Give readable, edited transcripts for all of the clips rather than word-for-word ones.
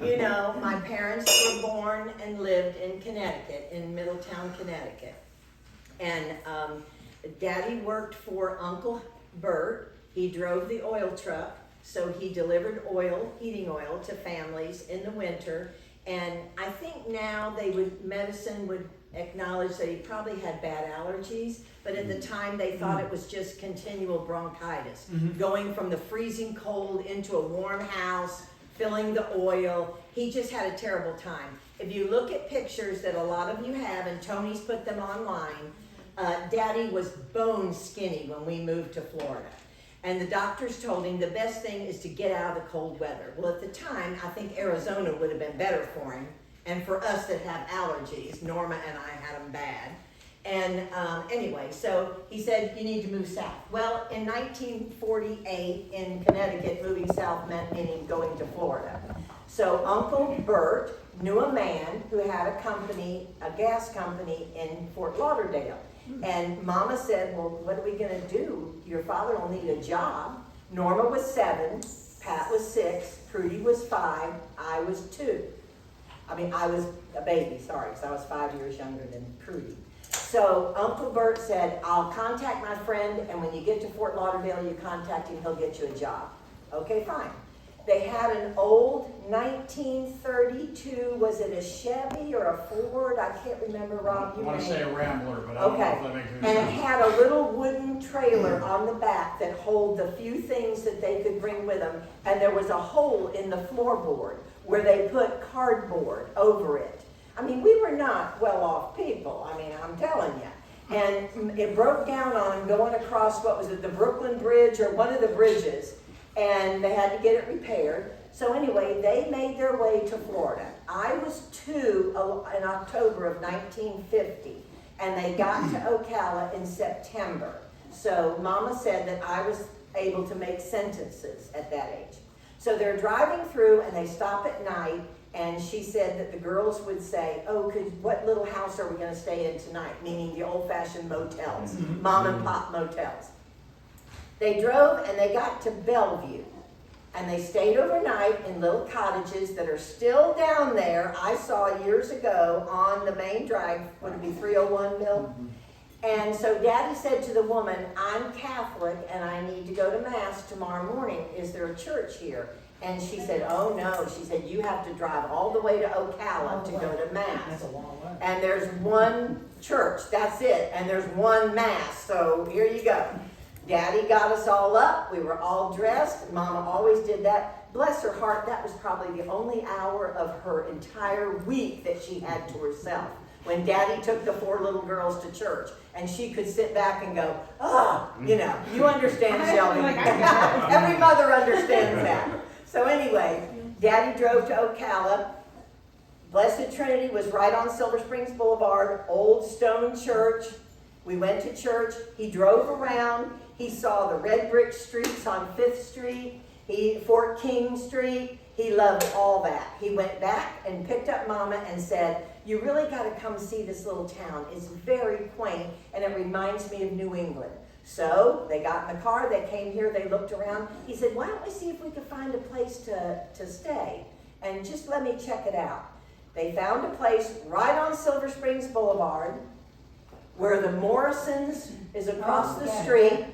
you know, my parents were born and lived in Connecticut, in Middletown, Connecticut. And Daddy worked for Uncle Bert. He drove the oil truck, so he delivered oil, heating oil, to families in the winter. And I think now medicine would acknowledge that he probably had bad allergies, but at the time they thought it was just continual bronchitis, going from the freezing cold into a warm house, filling the oil. He just had a terrible time. If you look at pictures that a lot of you have, and Tony's put them online, Daddy was bone skinny when we moved to Florida. And the doctors told him the best thing is to get out of the cold weather. Well, at the time, I think Arizona would have been better for him. And for us that have allergies, Norma and I had them bad. And anyway, so he said, you need to move south. Well, in 1948 in Connecticut, moving south meaning going to Florida. So Uncle Bert knew a man who had a company, a gas company in Fort Lauderdale. And Mama said, well, what are we gonna do? Your father will need a job. Norma was 7, Pat was 6, Prudy was 5, I was 2. I was a baby, sorry, because I was 5 years younger than Prudy. So Uncle Bert said, I'll contact my friend, and when you get to Fort Lauderdale, you contact him, he'll get you a job. Okay, fine. They had an old 1932, was it a Chevy or a Ford? I can't remember, Rob. I want to say a Rambler, but I don't know if that makes any And sense. it had a little wooden trailer on the back that held the few things that they could bring with them, and there was a hole in the floorboard where they put cardboard over it. I mean, we were not well-off people, I'm telling you. And it broke down on them going across, what was it, the Brooklyn Bridge or one of the bridges, and they had to get it repaired. So anyway, they made their way to Florida. I was 2 in October of 1950, and they got to Ocala in September. So Mama said that I was able to make sentences at that age. So they're driving through, and they stop at night, and she said that the girls would say, oh, what little house are we going to stay in tonight? Meaning the old-fashioned motels, mom and pop motels. They drove, and they got to Bellevue, and they stayed overnight in little cottages that are still down there. I saw years ago on the main drag, would it be 301 Mill? And so Daddy said to the woman, I'm Catholic and I need to go to Mass tomorrow morning. Is there a church here? And she said, oh no. She said, you have to drive all the way to Ocala to go to Mass. That's a long way. And there's one church, that's it. And there's one Mass, so here you go. Daddy got us all up. We were all dressed. Mama always did that. Bless her heart, that was probably the only hour of her entire week that she had to herself. When Daddy took the 4 little girls to church, and she could sit back and go, you understand, Shelby. Every mother understands that. So anyway, Daddy drove to Ocala. Blessed Trinity was right on Silver Springs Boulevard, old stone church. We went to church. He drove around. He saw the red brick streets on 5th Street, Fort King Street. He loved all that. He went back and picked up Mama and said, you really got to come see this little town. It's very quaint, and it reminds me of New England. So they got in the car, they came here, they looked around. He said, why don't we see if we could find a place to stay, and just let me check it out. They found a place right on Silver Springs Boulevard where the Morrisons is across the street.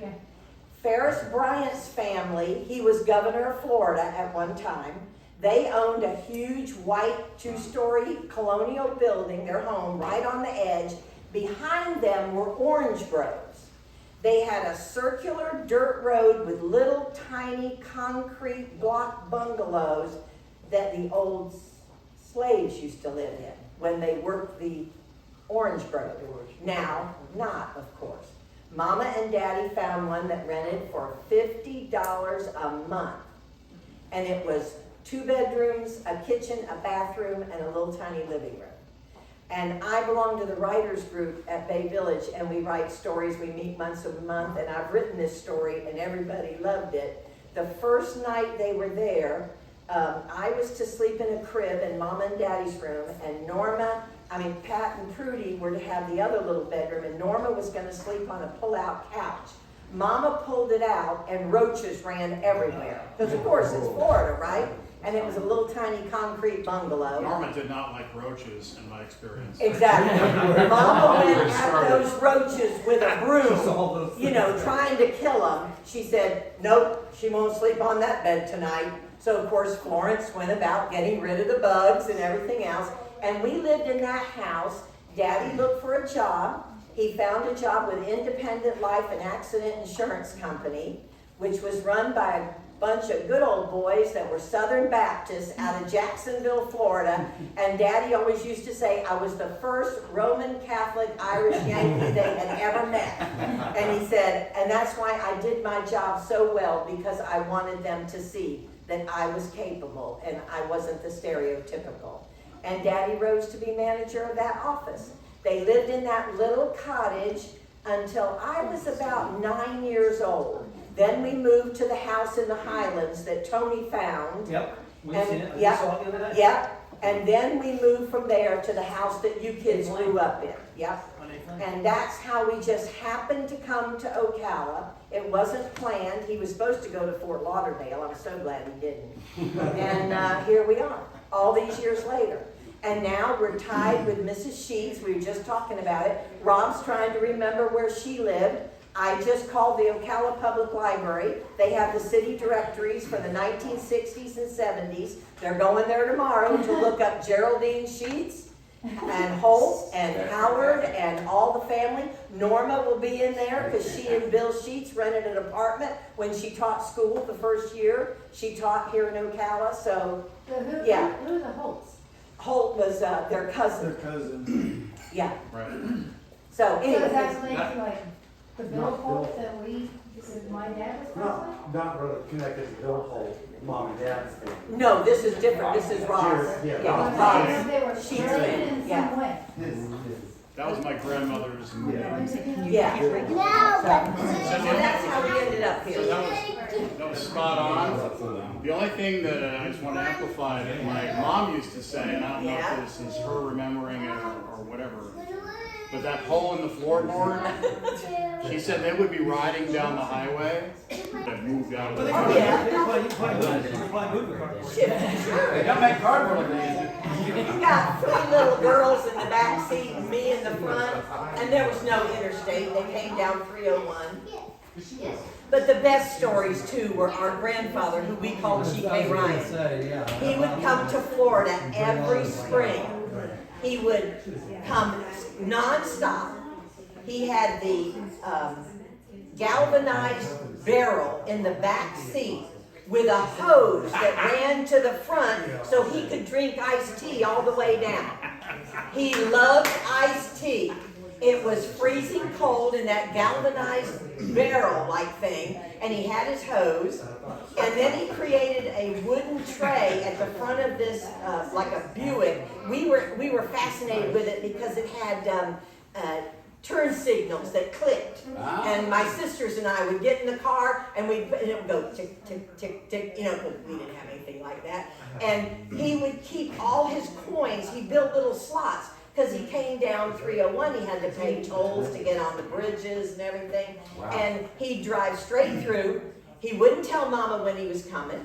Ferris Bryant's family, he was governor of Florida at one time. They owned a huge white 2-story colonial building, their home, right on the edge. Behind them were orange groves. They had a circular dirt road with little tiny concrete block bungalows that the old slaves used to live in when they worked the orange grove. Now, not, of course. Mama and Daddy found one that rented for $50 a month. And it was 2 bedrooms, a kitchen, a bathroom, and a little tiny living room. And I belong to the writers group at Bay Village, and we write stories. We meet once a month, and I've written this story, and everybody loved it. The first night they were there, I was to sleep in a crib in Mama and Daddy's room, and Pat and Prudy were to have the other little bedroom, and Norma was going to sleep on a pull-out couch. Mama pulled it out, and roaches ran everywhere. Because, of course, it's Florida, right? and it was a little tiny concrete bungalow. Norma did not like roaches in my experience. Exactly. Mama went Really at started. those roaches with a broom, you know, trying to kill them. She said, nope, she won't sleep on that bed tonight. So of course Florence went about getting rid of the bugs and everything else. And we lived in that house. Daddy looked for a job. He found a job with Independent Life and Accident Insurance Company, which was run by a bunch of good old boys that were Southern Baptists out of Jacksonville, Florida. And Daddy always used to say, I was the first Roman Catholic Irish Yankee they had ever met. And he said, and that's why I did my job so well, because I wanted them to see that I was capable and I wasn't the stereotypical. And Daddy rose to be manager of that office. They lived in that little cottage until I was about 9 years old. Then we moved to the house in the Highlands that Tony found. Yep, we've And- seen it. yep, We saw it the other day. Yep, and then we moved from there to the house that you kids grew up in. Yep. And that's how we just happened to come to Ocala. It wasn't planned. He was supposed to go to Fort Lauderdale. I'm so glad he didn't. And here we are, all these years later. And now we're tied with Mrs. Sheets. We were just talking about it. Rob's trying to remember where she lived. I just called the Ocala Public Library. They have the city directories for the 1960s and 70s. They're going there tomorrow to look up Geraldine Sheets and Holt and Howard and all the family. Norma will be in there because she and Bill Sheets rented an apartment when she taught school the first year. She taught here in Ocala, so yeah. Who are the Holts? Holt was their cousin. Their cousin. Yeah. Right. So So anyway, is that related that- to like the Bill Not Holt Bill. that my dad was probably? Not really connected to Bill Holt, mom and dad's family. no, this is different. This is Rob's. Yeah, Yeah, I was Rob's. saying they were She's related in, in yeah. some way. His. That was my grandmother's. Yeah. So So that's how we ended up here. that was spot on. The only thing that I just want to amplify that my mom used to say, and I don't know Yeah. if this is her remembering it or whatever, but that hole in the floorboard, she said they would be riding down the highway that moved out of the Oh, yeah. You play movie cardboard. Sure. Don't make cardboard like that. You got three little girls in the back seat and me in the front, and there was no interstate. They came down 301. But the best stories too were our grandfather, who we called G.K. Ryan. He would come to Florida every spring. He would come nonstop. He had the galvanized barrel in the back seat with a hose that ran to the front so he could drink iced tea all the way down. He loved iced tea. It was freezing cold in that galvanized barrel-like thing, and he had his hose. And then he created a wooden tray at the front of this, like a Buick. We were fascinated with it because it had turn signals that clicked. And my sisters and I would get in the car and it would go tick, tick, tick, tick, you know, because we didn't have anything like that. And he would keep all his coins. He built little slots because he came down 301. He had to pay tolls to get on the bridges and everything. And he'd drive straight through. He wouldn't tell Mama when he was coming.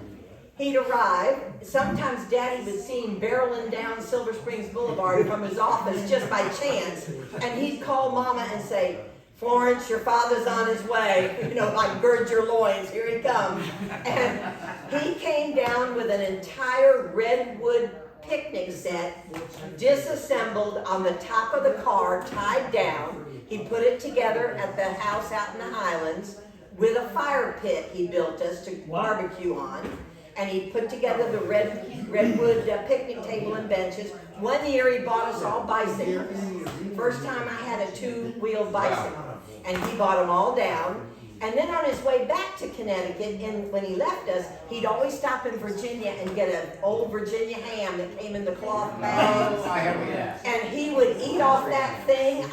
He'd arrive. Sometimes Daddy would see him barreling down Silver Springs Boulevard from his office just by chance. And he'd call Mama and say, Florence, your father's on his way. You know, like gird your loins, here he comes. And he came down with an entire redwood picnic set, disassembled on the top of the car, tied down. He put it together at the house out in the Highlands with a fire pit he built us to barbecue on. And he put together the redwood picnic table and benches. One year he bought us all bicycles. First time I had a two-wheeled bicycle. And he bought them all down. And then on his way back to Connecticut, when he left us, he'd always stop in Virginia and get an old Virginia ham that came in the cloth bag. And he would eat off that thing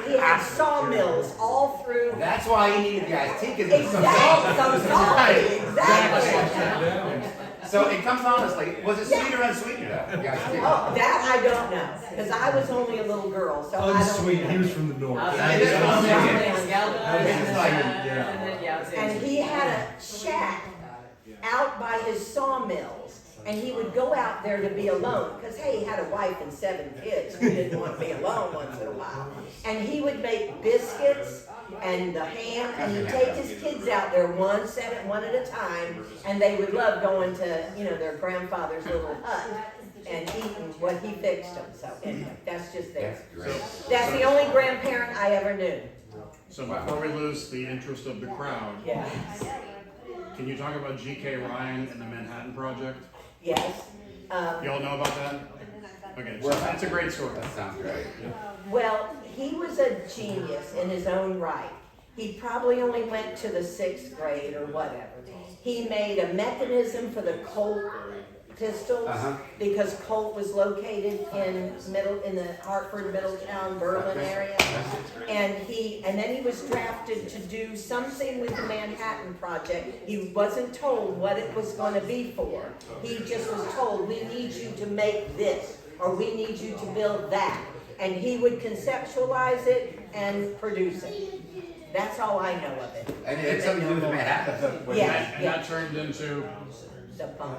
he had sawmills all through. That's why he needed the iced tea, because it was so Exactly, salty. so salty, exactly. So it comes honestly, was it sweet or unsweetened though? The iced tea? Oh, that I don't know, because I was only a little girl, so I don't. Unsweet, he was from the north. And he had a shack out by his sawmills, And he would go out there to be alone, because hey, he had a wife and 7 kids. He didn't want to be alone once in a while. And he would make biscuits and the ham, and he'd take his kids out there one at a time, and they would love going to, you know, their grandfather's little hut and eating what he fixed them. So anyway, that's just there. That's the only grandparent I ever knew. So before we lose the interest of the crowd, Yeah. can you talk about G.K. Ryan and the Manhattan Project? Yes. Y'all know about that? Okay, so it's a great story. That sounds great. Well, he was a genius in his own right. He probably only went to the 6th grade or whatever. He made a mechanism for the Colt pistols because Colt was located in the Hartford, Middletown, Berlin area. And then he was drafted to do something with the Manhattan Project. He wasn't told what it was going to be for. He just was told, we need you to make this, or we need you to build that. And he would conceptualize it and produce it. That's all I know of it. And it's something to do with the Manhattan. Yeah, And that turned into the bomb.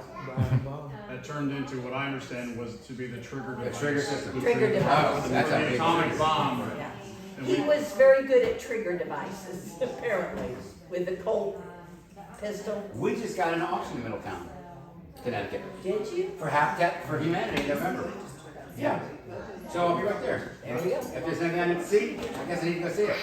what I understand was to be the trigger The device. trigger system. Trigger device. Oh, that's a The big atomic thing. bomb. Yeah. And He we- was very good at trigger devices, apparently, with the Colt pistol. We just got an auction in Middletown, Connecticut, Did you? for Habitat for Humanity in November. Yeah. So I'll be right there. There you go. If there's anything I need to see, I guess I need to go see it.